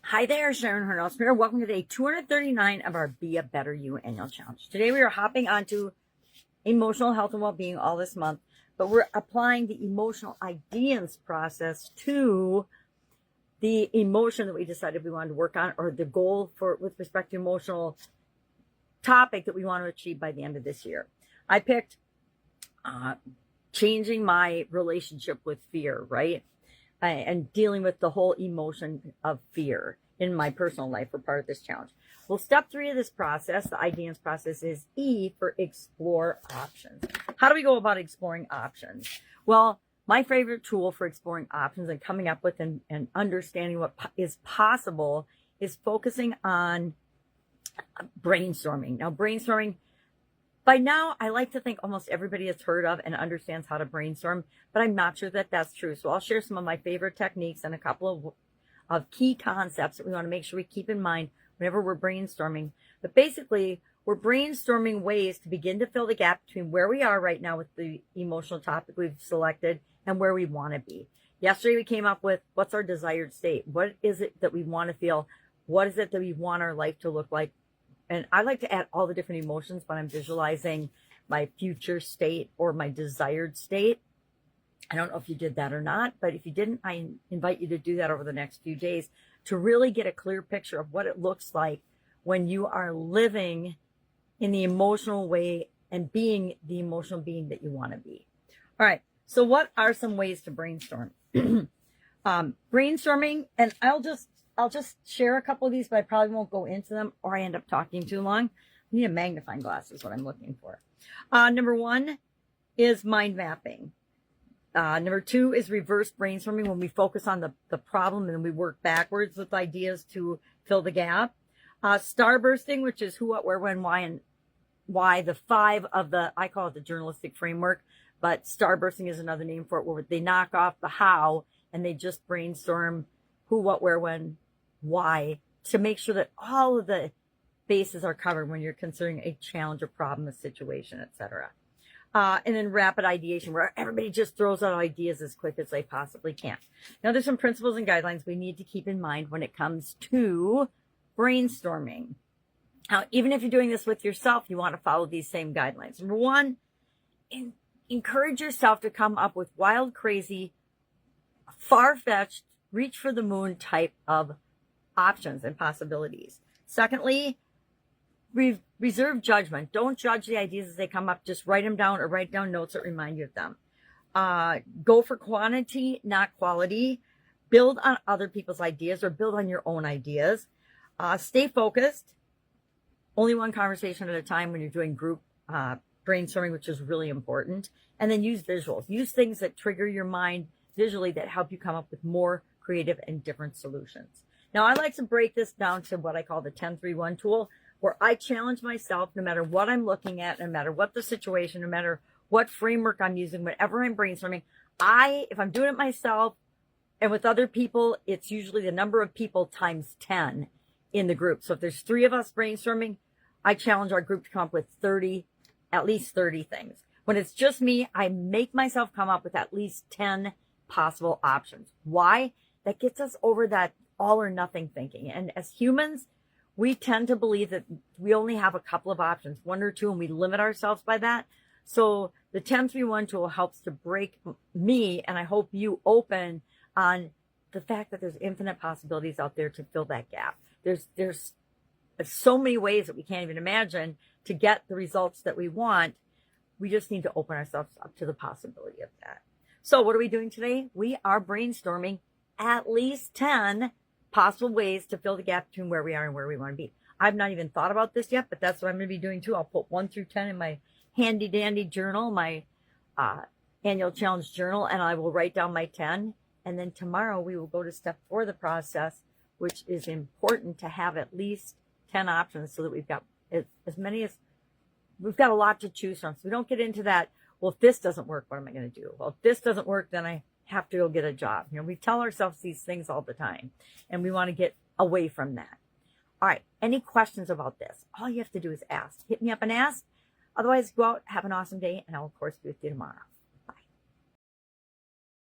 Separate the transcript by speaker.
Speaker 1: Hi there, Sharon Horne-Ellstrom here. Welcome to day 239 of our Be a Better You annual challenge. Today we are hopping onto emotional health and well-being all this month, but we're applying the emotional IDEANCE process to the emotion that we decided we wanted to work on, or the goal for with respect to emotional topic that we want to achieve by the end of this year. I picked changing my relationship with fear, right? And dealing with the whole emotion of fear in my personal life for part of this challenge. Well, step 3 of this process, the IDEANCE process, is E for explore options. How do we go about exploring options? Well, my favorite tool for exploring options and coming up with and understanding what is possible is focusing on brainstorming. Now, brainstorming, by now, I like to think almost everybody has heard of and understands how to brainstorm, but I'm not sure that that's true. So I'll share some of my favorite techniques and a couple of key concepts that we want to make sure we keep in mind whenever we're brainstorming. But basically, we're brainstorming ways to begin to fill the gap between where we are right now with the emotional topic we've selected and where we want to be. Yesterday, we came up with what's our desired state? What is it that we want to feel? What is it that we want our life to look like? And I like to add all the different emotions when I'm visualizing my future state or my desired state. I don't know if you did that or not, but if you didn't, I invite you to do that over the next few days to really get a clear picture of what it looks like when you are living in the emotional way and being the emotional being that you want to be. All right. So what are some ways to brainstorm? Brainstorming, and I'll just share a couple of these, but I probably won't go into them or I end up talking too long. I need a magnifying glass is what I'm looking for. Number 1 is mind mapping. Number 2 is reverse brainstorming, when we focus on the problem and we work backwards with ideas to fill the gap. Starbursting, which is who, what, where, when, why, and why. The 5 of the, I call it the journalistic framework, but starbursting is another name for it, where they knock off the how and they just brainstorm who, what, where, when, why, to make sure that all of the bases are covered when you're considering a challenge, a problem, a situation, etc. And then rapid ideation, where everybody just throws out ideas as quick as they possibly can. Now, there's some principles and guidelines we need to keep in mind when it comes to brainstorming. Now, even if you're doing this with yourself, you want to follow these same guidelines. Number 1, encourage yourself to come up with wild, crazy, far-fetched, reach for the moon type of options and possibilities. Secondly, reserve judgment. Don't judge the ideas as they come up. Just write them down or write down notes that remind you of them. Go for quantity, not quality. Build on other people's ideas or build on your own ideas. Stay focused. Only one conversation at a time when you're doing group brainstorming, which is really important. And then use visuals. Use things that trigger your mind visually that help you come up with more creative and different solutions. Now, I like to break this down to what I call the 10-3-1 tool, where I challenge myself, no matter what I'm looking at, no matter what the situation, no matter what framework I'm using, whenever I'm brainstorming, if I'm doing it myself and with other people, it's usually the number of people times 10 in the group. So if there's 3 of us brainstorming, I challenge our group to come up with at least 30 things. When it's just me, I make myself come up with at least 10 possible options. Why? That gets us over that all or nothing thinking. And as humans, we tend to believe that we only have a couple of options, 1 or 2, and we limit ourselves by that. So the 10-3-1 tool helps to break me, and I hope you, open on the fact that there's infinite possibilities out there to fill that gap. There's so many ways that we can't even imagine to get the results that we want. We just need to open ourselves up to the possibility of that. So what are we doing today? We are brainstorming at least 10 possible ways to fill the gap between where we are and where we want to be. I've not even thought about this yet, but that's what I'm going to be doing too. I'll put 1 through 10 in my handy dandy journal, my annual challenge journal, and I will write down my 10. And then tomorrow we will go to step 4 of the process, which is important to have at least 10 options so that we've got as many as we've got a lot to choose from. So we don't get into that, well, if this doesn't work, what am I going to do? Well, if this doesn't work, then I have to go get a job. We tell ourselves these things all the time, and we want to get away from that. All right. Any questions about this? All you have to do is ask. Hit me up and ask. Otherwise, go out, have an awesome day, and I'll, of course, be with you tomorrow.